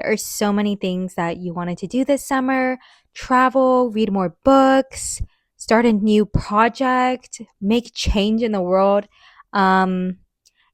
There are so many things that you wanted to do this summer: travel, read more books, start a new project, make change in the world. Um,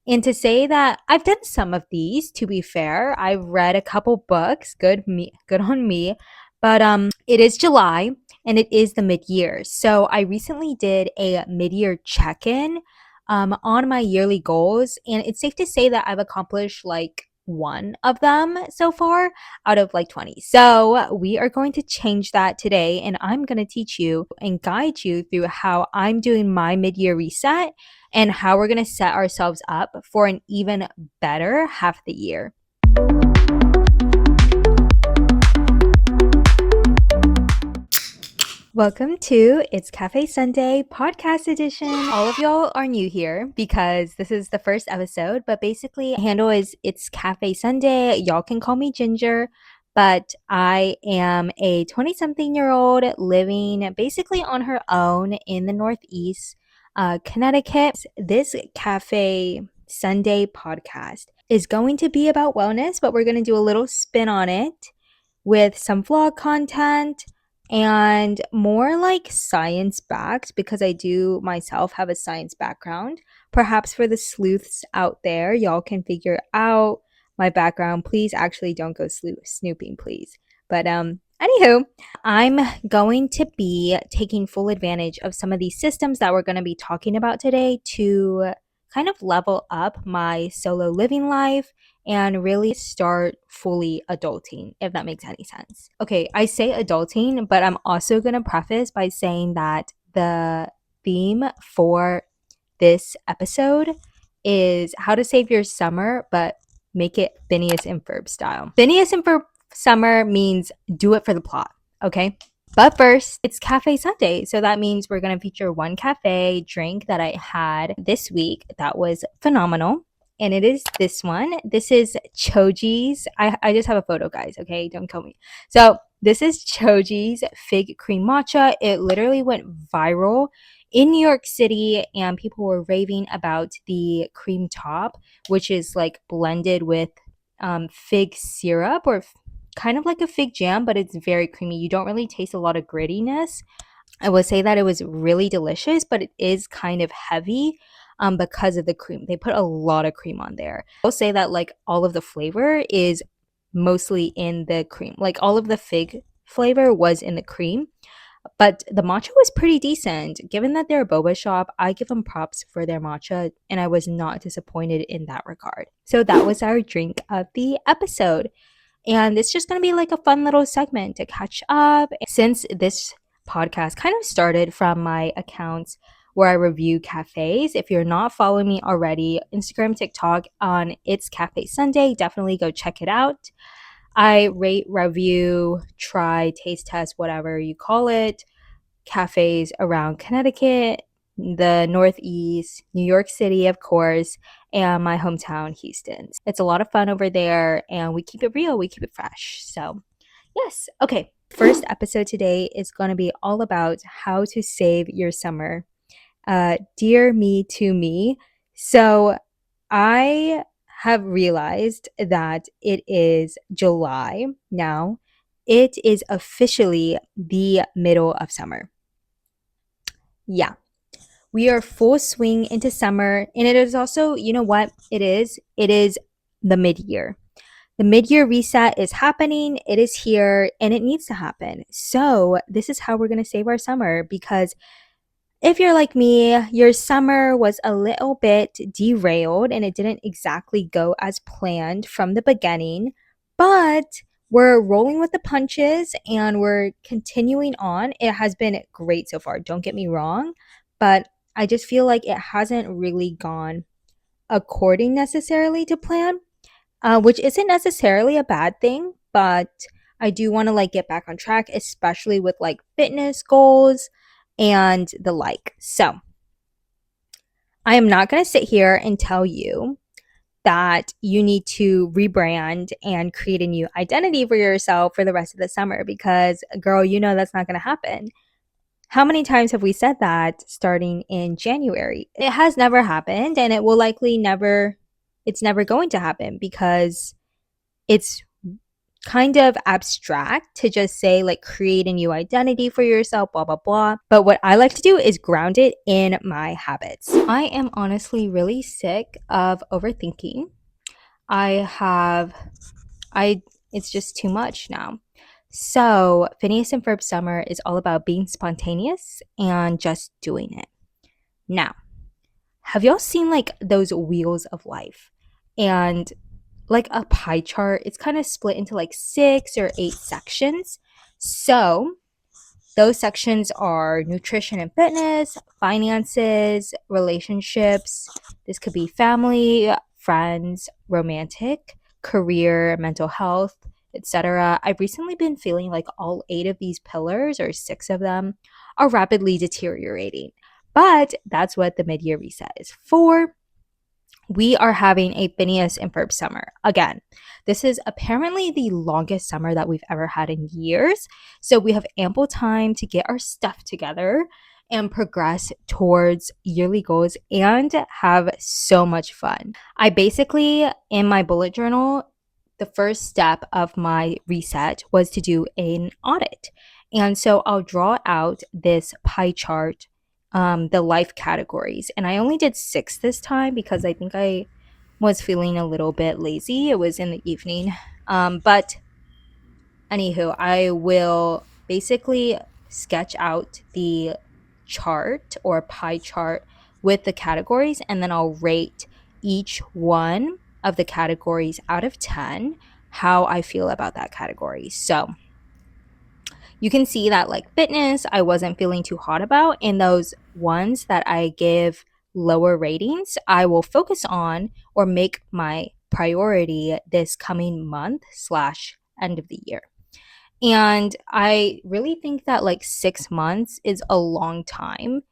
and to say that I've done some of these, to be fair, I've read a couple books, good on me. But it is July and it is the mid-year. So I recently did a mid-year check-in on my yearly goals, and it's safe to say that I've accomplished like one of them so far out of like 20. So we are going to change that today, and I'm going to teach you and guide you through how I'm doing my mid-year reset and how we're going to set ourselves up for an even better half of the year. Welcome to It's Cafe Sunday podcast edition. All of y'all are new here because this is the first episode, but basically the handle is It's Cafe Sunday. Y'all can call me Ginger, but I am a 20-something-year-old living basically on her own in the Northeast, Connecticut. This Cafe Sunday podcast is going to be about wellness, but we're going to do a little spin on it with some vlog content and more like science backed, because I do myself have a science background. Perhaps for the sleuths out there, y'all can figure out my background. Please actually don't go snooping, please. But anywho, I'm going to be taking full advantage of some of these systems that we're going to be talking about today to kind of level up my solo living life and really start fully adulting, if that makes any sense. Okay, I say adulting, but I'm also going to preface by saying that the theme for this episode is how to save your summer, but make it Phineas and Ferb style. Phineas and Ferb summer means do it for the plot, okay? But first, it's Cafe Sunday. So that means we're going to feature one cafe drink that I had this week that was phenomenal. And it is this one. This is Choji's. I just have a photo, guys, okay? Don't kill me. So this is Choji's Fig Cream Matcha. It literally went viral in New York City, and people were raving about the cream top, which is like blended with fig syrup, or kind of like a fig jam, but it's very creamy. You don't really taste a lot of grittiness. I would say that it was really delicious, but it is kind of heavy because of the cream. They put a lot of cream on there. I'll say that like all of the flavor is mostly in the cream. Like all of the fig flavor was in the cream, but the matcha was pretty decent. Given that they're a boba shop, I give them props for their matcha, and I was not disappointed in that regard. So that was our drink of the episode. And it's just going to be like a fun little segment to catch up. Since this podcast kind of started from my accounts where I review cafes, if you're not following me already, Instagram, TikTok on It's Cafe Sunday, definitely go check it out. I rate, review, try, taste test, whatever you call it, cafes around Connecticut, the Northeast, New York City, of course, and my hometown, Houston. It's a lot of fun over there, and we keep it real, we keep it fresh. So, yes. Okay. First episode today is going to be all about how to save your summer. Dear me to me. So, I have realized that it is July now. It is officially the middle of summer. Yeah, we are full swing into summer, and it is also, you know what it is? It is the mid-year. The mid-year reset is happening. It is here, and it needs to happen. So this is how we're going to save our summer, because if you're like me, your summer was a little bit derailed and it didn't exactly go as planned from the beginning, but we're rolling with the punches and we're continuing on. It has been great so far, don't get me wrong, but I just feel like it hasn't really gone according necessarily to plan, which isn't necessarily a bad thing, but I do want to like get back on track, especially with like fitness goals and the like. So I am not going to sit here and tell you that you need to rebrand and create a new identity for yourself for the rest of the summer, because girl, you know that's not going to happen. How many times have we said that starting in January? It has never happened, and it will likely never, it's never going to happen, because it's kind of abstract to just say like create a new identity for yourself, blah, blah, blah. But what I like to do is ground it in my habits. I am honestly really sick of overthinking. I have, I, it's just too much now. So, Phineas and Ferb Summer is all about being spontaneous and just doing it. Now, have y'all seen like those wheels of life? And like a pie chart, it's kind of split into like 6 or 8 sections. So, those sections are nutrition and fitness, finances, relationships. This could be family, friends, romantic, career, mental health, etc. I've recently been feeling like all 8 of these pillars, or 6 of them, are rapidly deteriorating. But that's what the mid year reset is for. We are having a Phineas and Ferb summer again. This is apparently the longest summer that we've ever had in years. So we have ample time to get our stuff together and progress towards yearly goals and have so much fun. I basically, in my bullet journal, the first step of my reset was to do an audit. And so I'll draw out this pie chart, the life categories. And I only did 6 this time because I think I was feeling a little bit lazy. It was in the evening. But anywho, I will basically sketch out the chart or pie chart with the categories, and then I'll rate each one of the categories out of 10 how I feel about that category. So you can see that like fitness, I wasn't feeling too hot about. And those ones that I give lower ratings, I will focus on or make my priority this coming month slash end of the year. And I really think that like 6 months is a long time.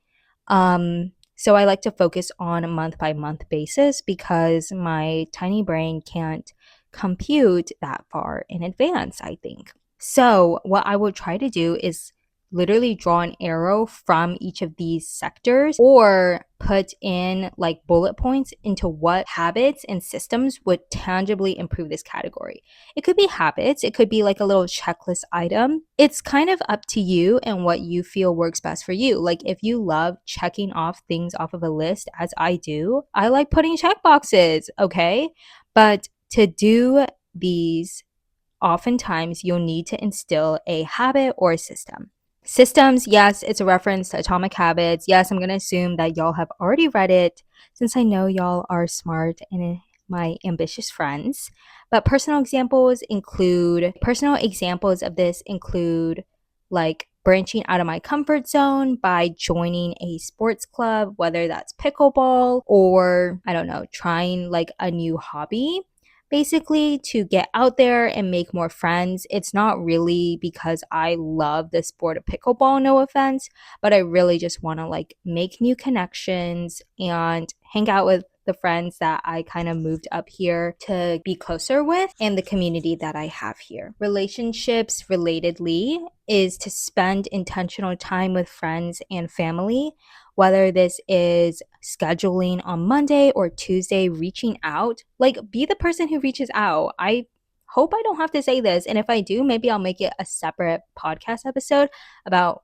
So I like to focus on a month by month basis because my tiny brain can't compute that far in advance, I think. So, what I will try to do is literally draw an arrow from each of these sectors or put in like bullet points into what habits and systems would tangibly improve this category. It could be habits, it could be like a little checklist item. It's kind of up to you and what you feel works best for you. Like if you love checking off things off of a list, as I do, I like putting check boxes, okay? But to do these, oftentimes you'll need to instill a habit or a system. Systems, yes, it's a reference to Atomic Habits. Yes, I'm going to assume that y'all have already read it since I know y'all are smart and my ambitious friends. But personal examples of this include like branching out of my comfort zone by joining a sports club, whether that's pickleball or I don't know, trying like a new hobby. Basically, to get out there and make more friends. It's not really because I love the sport of pickleball, no offense, but I really just want to like make new connections and hang out with the friends that I kind of moved up here to be closer with and the community that I have here. Relationships, relatedly, is to spend intentional time with friends and family, whether this is scheduling on Monday or Tuesday, reaching out. Like, be the person who reaches out. I hope I don't have to say this. And if I do, maybe I'll make it a separate podcast episode about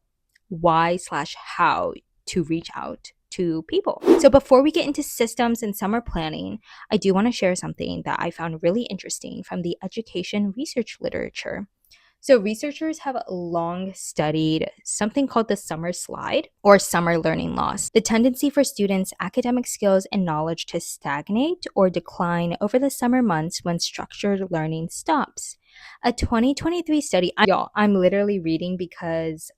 why slash how to reach out to people. So before we get into systems and summer planning, I do want to share something that I found really interesting from the education research literature. So, researchers have long studied something called the summer slide or summer learning loss, the tendency for students' academic skills and knowledge to stagnate or decline over the summer months when structured learning stops. A 2023 study, I'm literally reading because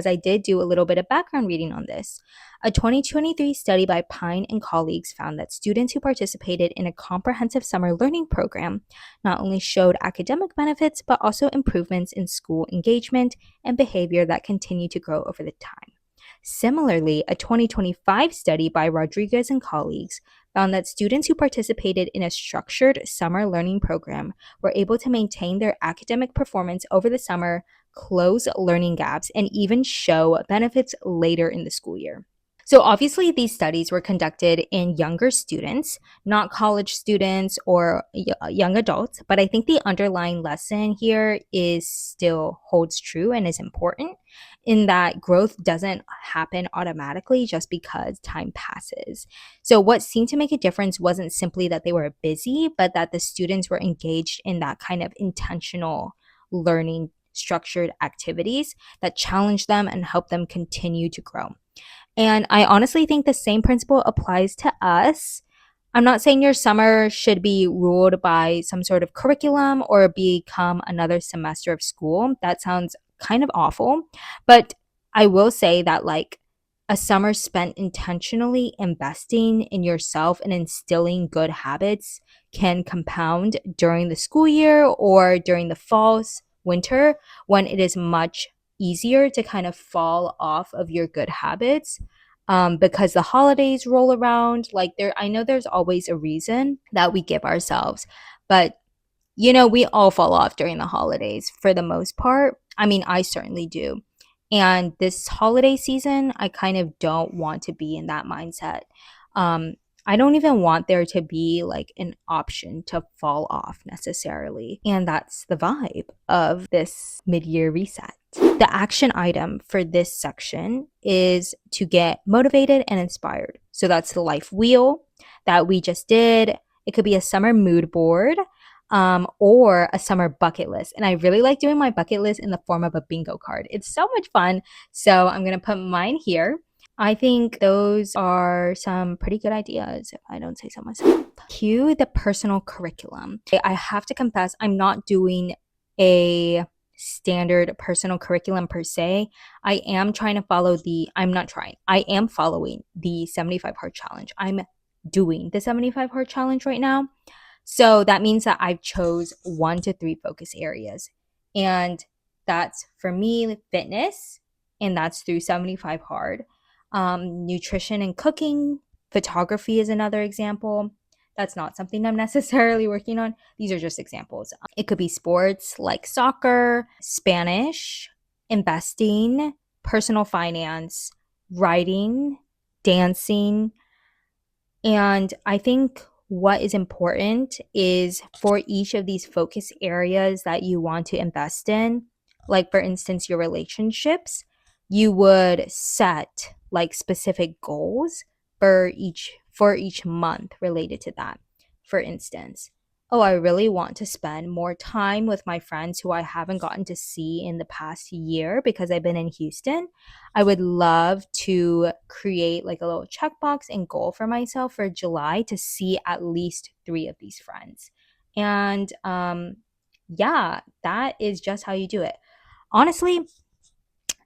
I did do a little bit of background reading on this. A 2023 study by Pine and colleagues found that students who participated in a comprehensive summer learning program not only showed academic benefits, but also improvements in school engagement and behavior that continue to grow over the time. Similarly, a 2025 study by Rodriguez and colleagues found that students who participated in a structured summer learning program were able to maintain their academic performance over the summer, close learning gaps, and even show benefits later in the school year. So, obviously, these studies were conducted in younger students, not college students or young adults. But I think the underlying lesson here is still holds true and is important in that growth doesn't happen automatically just because time passes. So, what seemed to make a difference wasn't simply that they were busy, but that the students were engaged in that kind of intentional learning structured activities that challenge them and help them continue to grow. And I honestly think the same principle applies to us. I'm not saying your summer should be ruled by some sort of curriculum or become another semester of school. That sounds kind of awful. But I will say that, like, a summer spent intentionally investing in yourself and instilling good habits can compound during the school year or during the fall, winter, when it is much easier to kind of fall off of your good habits because the holidays roll around. Like, I know there's always a reason that we give ourselves, but we all fall off during the holidays for the most part. I mean, I certainly do. And this holiday season, I kind of don't want to be in that mindset. Um, I don't even want there to be like an option to fall off necessarily. And that's the vibe of this mid year reset. The action item for this section is to get motivated and inspired. So that's the life wheel that we just did. It could be a summer mood board or a summer bucket list. And I really like doing my bucket list in the form of a bingo card. It's so much fun. So I'm going to put mine here. I think those are some pretty good ideas, if I don't say so myself. Cue the personal curriculum. I have to confess, I'm not doing a standard personal curriculum per se. I am trying to follow I am following the 75 hard challenge. I'm doing the 75 hard challenge right now. So that means that I've chose 1 to 3 focus areas. And that's for me fitness, and that's through 75 hard. Nutrition and cooking, photography is another example. That's not something I'm necessarily working on. These are just examples. It could be sports like soccer, Spanish, investing, personal finance, writing, dancing. And I think what is important is for each of these focus areas that you want to invest in, like for instance, your relationships, you would set like specific goals for each month related to that. For instance, oh, I really want to spend more time with my friends who I haven't gotten to see in the past year because I've been in Houston. I would love to create like a little checkbox and goal for myself for July to see at least 3 of these friends. And yeah, that is just how you do it. Honestly,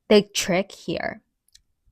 the trick here,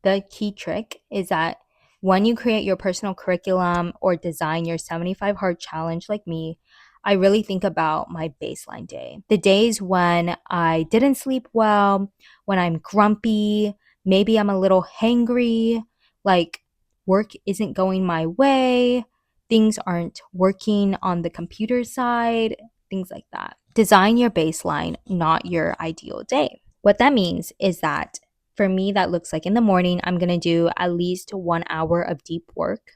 the key trick is that when you create your personal curriculum or design your 75 hard challenge like me, I really think about my baseline day. The days when I didn't sleep well, when I'm grumpy, maybe I'm a little hangry, like work isn't going my way, things aren't working on the computer side, things like that. Design your baseline, not your ideal day. What that means is that for me, that looks like in the morning, I'm going to do at least 1 hour of deep work.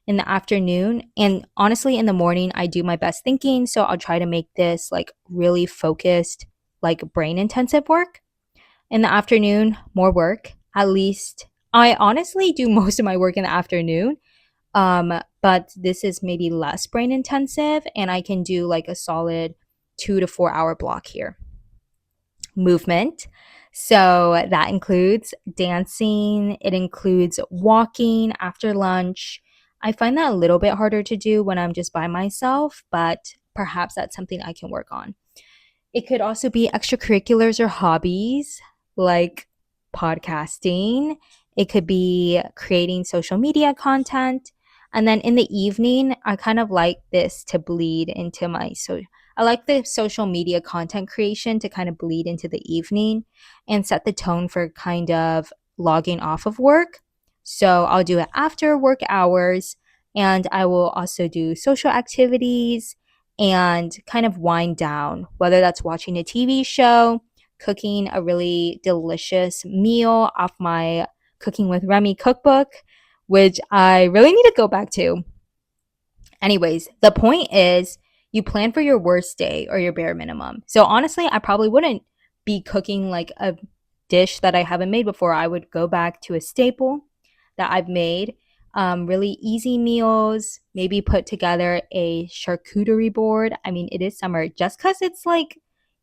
In the afternoon, and honestly, in the morning, I do my best thinking. So I'll try to make this like really focused, like brain intensive work. In the afternoon, more work. At least I honestly do most of my work in the afternoon. But this is maybe less brain intensive, and I can do like a solid 2 to 4 hour block here. Movement. So that includes dancing, it includes walking after lunch. I find that a little bit harder to do when I'm just by myself, but perhaps that's something I can work on. It could also be extracurriculars or hobbies like podcasting. It could be creating social media content. And then in the evening, I kind of like this to bleed into I like the social media content creation to kind of bleed into the evening and set the tone for kind of logging off of work. So I'll do it after work hours, and I will also do social activities and kind of wind down, whether that's watching a TV show, cooking a really delicious meal off my Cooking with Remy cookbook, which I really need to go back to. Anyways, the point is you plan for your worst day or your bare minimum. So honestly, I probably wouldn't be cooking like a dish that I haven't made before. I would go back to a staple that I've made, really easy meals, maybe put together a charcuterie board. I mean, it is summer. Just because it's like,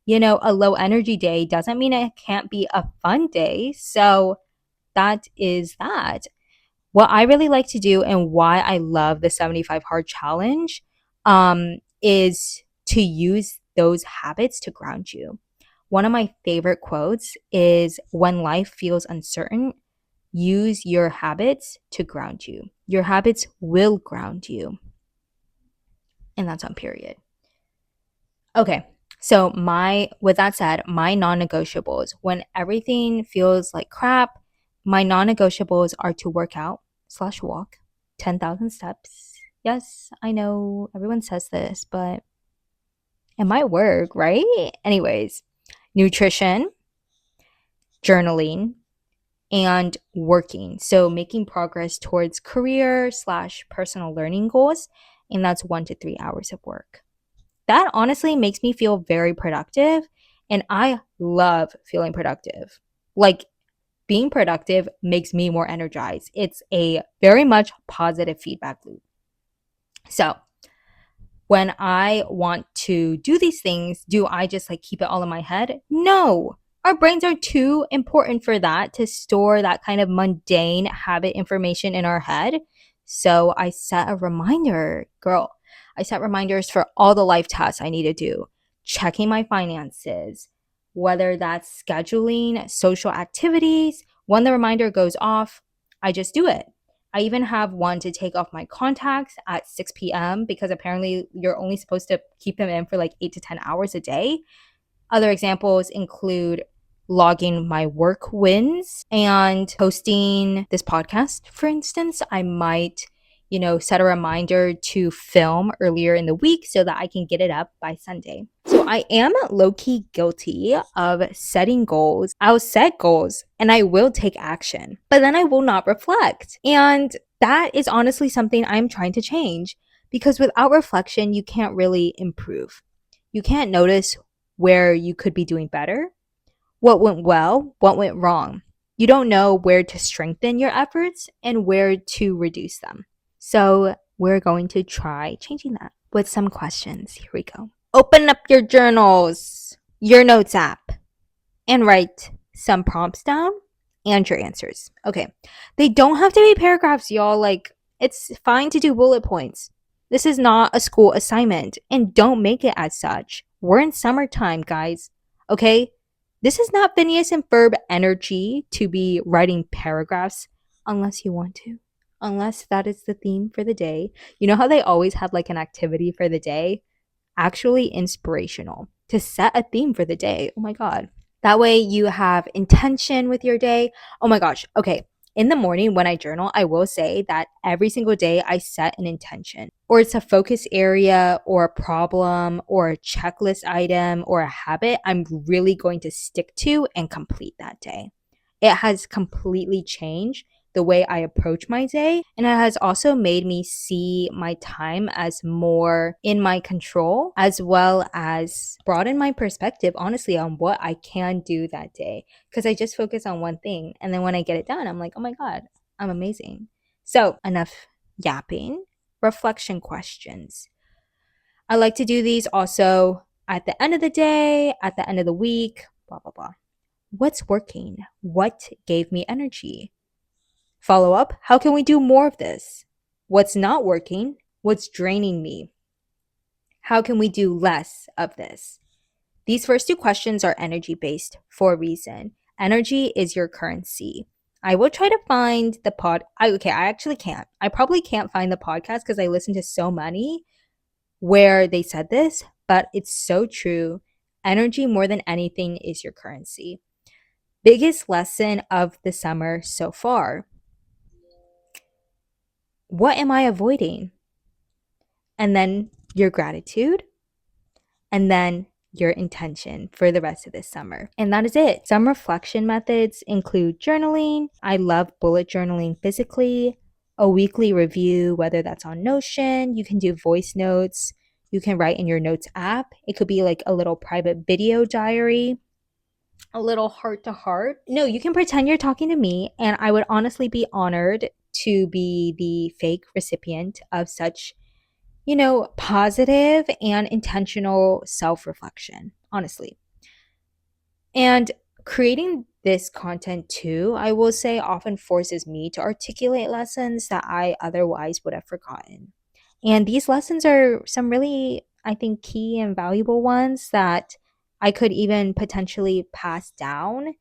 a low energy day doesn't mean it can't be a fun day. So that is that. What I really like to do and why I love the 75 hard challenge is to use those habits to ground you. One of my favorite quotes is when life feels uncertain, use your habits to ground you. Your habits will ground you. And that's on period. Okay. So with that said, my non-negotiables, when everything feels like crap, my non-negotiables are to work out / walk 10,000 steps. Yes, I know everyone says this, but it might work, right? Anyways, nutrition, journaling, and working. So making progress towards career / personal learning goals. And that's 1 to 3 hours of work. That honestly makes me feel very productive. And I love feeling productive. Like being productive makes me more energized. It's a very much positive feedback loop. So when I want to do these things, do I just like keep it all in my head? No. Our brains are too important for that to store that kind of mundane habit information in our head. So I set a reminder, girl. I set reminders for all the life tasks I need to do, checking my finances, whether that's scheduling social activities. When the reminder goes off, I just do it. I even have one to take off my contacts at 6 p.m. because apparently you're only supposed to keep them in for like 8 to 10 hours a day. Other examples include logging my work wins and hosting this podcast, for instance. I might, set a reminder to film earlier in the week so that I can get it up by Sunday. So I am low-key guilty of setting goals. I'll set goals and I will take action, but then I will not reflect. And that is honestly something I'm trying to change because without reflection, you can't really improve. You can't notice where you could be doing better, what went well, what went wrong. You don't know where to strengthen your efforts and where to reduce them. So we're going to try changing that with some questions. Here we go. Open up your journals, your notes app, and write some prompts down and your answers. Okay. They don't have to be paragraphs, y'all. Like, it's fine to do bullet points. This is not a school assignment, and don't make it as such. We're in summertime, guys. Okay? This is not Phineas and Ferb energy to be writing paragraphs unless you want to. Unless that is the theme for the day. You know how they always have like an activity for the day? Actually inspirational to set a theme for the day. Oh my God. That way you have intention with your day. Oh my gosh. Okay. In the morning when I journal, I will say that every single day I set an intention, or it's a focus area or a problem or a checklist item or a habit I'm really going to stick to and complete that day. It has completely changed the way I approach my day. And it has also made me see my time as more in my control, as well as broaden my perspective, honestly, on what I can do that day. Because I just focus on one thing. And then when I get it done, I'm like, oh my God, I'm amazing. So enough yapping. Reflection questions. I like to do these also at the end of the day, at the end of the week, blah, blah, blah. What's working? What gave me energy? Follow up, how can we do more of this? What's not working? What's draining me? How can we do less of this? These first two questions are energy based for a reason. Energy is your currency. I will try to find the I actually can't. I probably can't find the podcast because I listen to so many where they said this, but it's so true. Energy more than anything is your currency. Biggest lesson of the summer so far. What am I avoiding? And then your gratitude, and then your intention for the rest of this summer. And that is it. Some reflection methods include journaling. I love bullet journaling physically, a weekly review, whether that's on Notion, you can do voice notes, you can write in your notes app. It could be like a little private video diary, a little heart to heart. No, you can pretend you're talking to me, and I would honestly be honored to be the fake recipient of such, positive and intentional self reflection, honestly. And creating this content too, I will say, often forces me to articulate lessons that I otherwise would have forgotten. And these lessons are some really, I think, key and valuable ones that I could even potentially pass down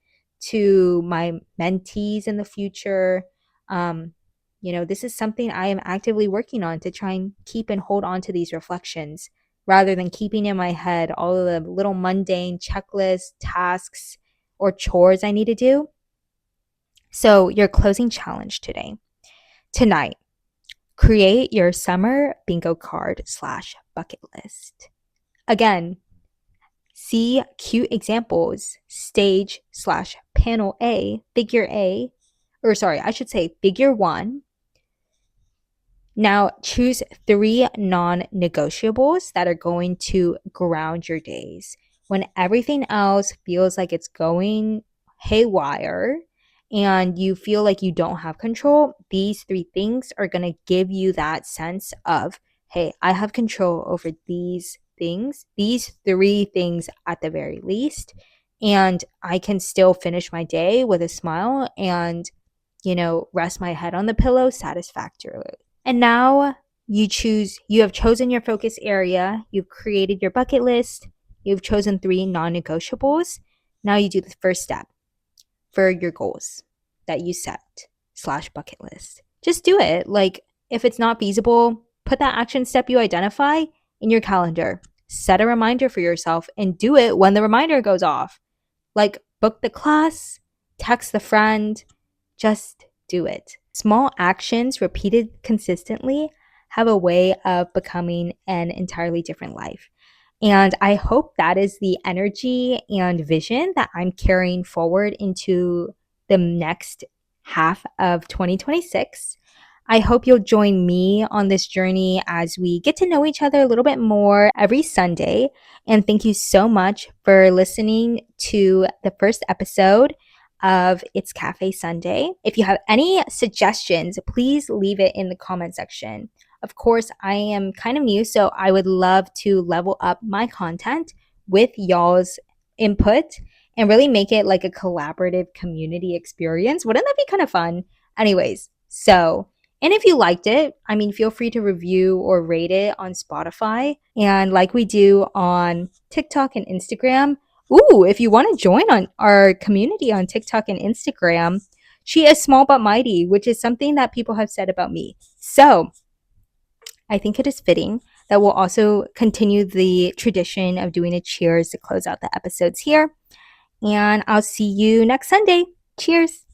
to my mentees in the future. Um, this is something I am actively working on to try and keep and hold on to these reflections rather than keeping in my head all of the little mundane checklists, tasks, or chores I need to do. So, your closing challenge tonight, create your summer bingo card / bucket list. Again, see cute examples, stage / panel A, I should say figure one. Now choose 3 non-negotiables that are going to ground your days. When everything else feels like it's going haywire and you feel like you don't have control, these 3 things are going to give you that sense of, hey, I have control over these things, these 3 things at the very least, and I can still finish my day with a smile and, rest my head on the pillow satisfactorily. And now you have chosen your focus area, you've created your bucket list, you've chosen 3 non-negotiables. Now you do the first step for your goals that you set / bucket list. Just do it. Like, if it's not feasible, put that action step you identify in your calendar. Set a reminder for yourself and do it when the reminder goes off. Like, book the class, text the friend, just do it. Small actions repeated consistently have a way of becoming an entirely different life. And I hope that is the energy and vision that I'm carrying forward into the next half of 2026. I hope you'll join me on this journey as we get to know each other a little bit more every Sunday. And thank you so much for listening to the first episode of It's Cafe Sunday. If you have any suggestions, please leave it in the comment section. Of course, I am kind of new, so I would love to level up my content with y'all's input and really make it like a collaborative community experience. Wouldn't that be kind of fun? Anyways, and if you liked it, feel free to review or rate it on Spotify. And like we do on TikTok and Instagram, if you want to join on our community on TikTok and Instagram, she is small but mighty, which is something that people have said about me. So I think it is fitting that we'll also continue the tradition of doing a cheers to close out the episodes here. And I'll see you next Sunday. Cheers.